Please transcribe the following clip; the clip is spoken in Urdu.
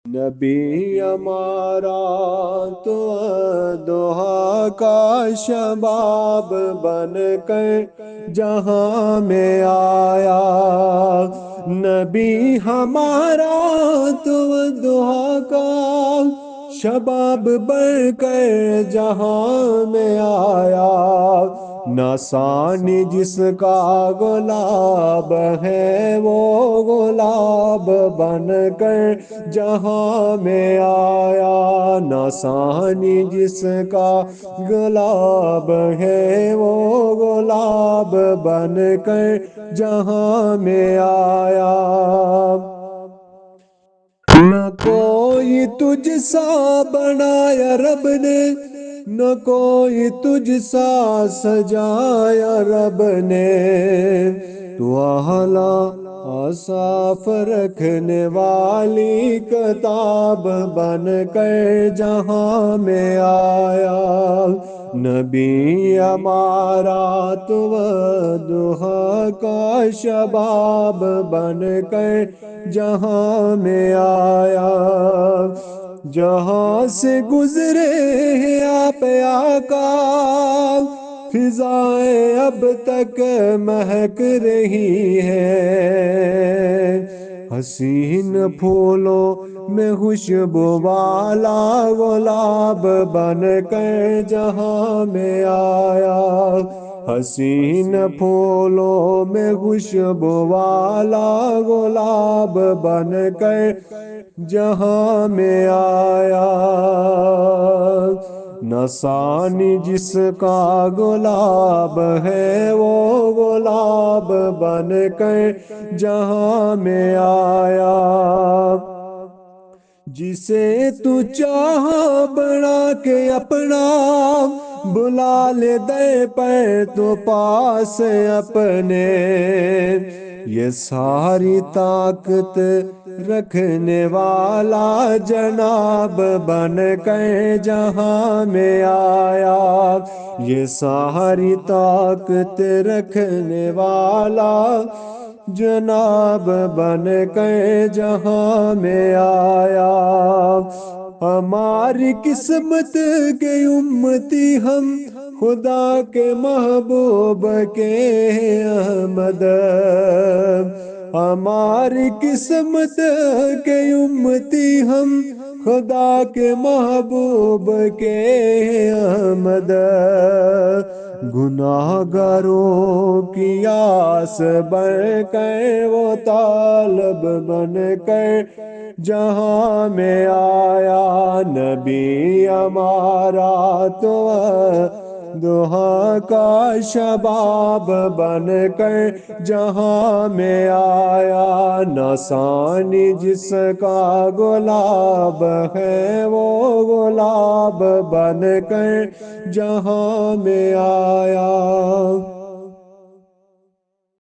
نبی ہمارا تو دوحہ کا شباب بن کر جہاں میں آیا۔ نبی ہمارا تو دوحہ کا شباب بن کر جہاں میں آیا۔ ناسانی جس کا گلاب ہے وہ گلاب بن کر جہاں میں آیا۔ ناسانی جس کا گلاب ہے وہ گلاب بن کر جہاں میں آیا۔ نہ کوئی تجھ سا بنایا رب نے، نہ کوئی تجھ سا سجایا رب نے۔ تو اعلیٰ صاف رکھنے والی کتاب بن کر جہاں میں آیا۔ نبی ہمارا تو دوحہ کا شباب بن کر جہاں میں آیا۔ جہاں سے گزرے ہیں آپ آقا، فضائیں اب تک مہک رہی ہیں۔ حسین پھولوں میں خوشبو والا گلاب بن کر جہاں میں آیا۔ حسین پھولوں میں خوشبو والا گلاب بن کر جہاں میں آیا۔ ناسانی جس کا گلاب ہے وہ گلاب بن کر جہاں میں آیا۔ جسے تو چاہا بنا کے اپنا، بلا لے دے پر تو پاس اپنے۔ یہ ساری طاقت رکھنے والا جناب بن کر جہاں میں آیا۔ یہ ساری طاقت رکھنے والا جناب بن کر جہاں میں آیا۔ ہماری قسمت کے امتی ہم، خدا کے محبوب کے احمد۔ ہماری قسمت کے امتی ہم، خدا کے محبوب کے احمد۔ گناہ گاروں کی آس بن کر وہ طالب بن کر جہاں میں آیا۔ نبی ہمارا تو دوحہ کا شباب بن کر جہاں میں آیا۔ ناسانی جس کا گلاب ہے وہ گلاب بن کر جہاں میں آیا۔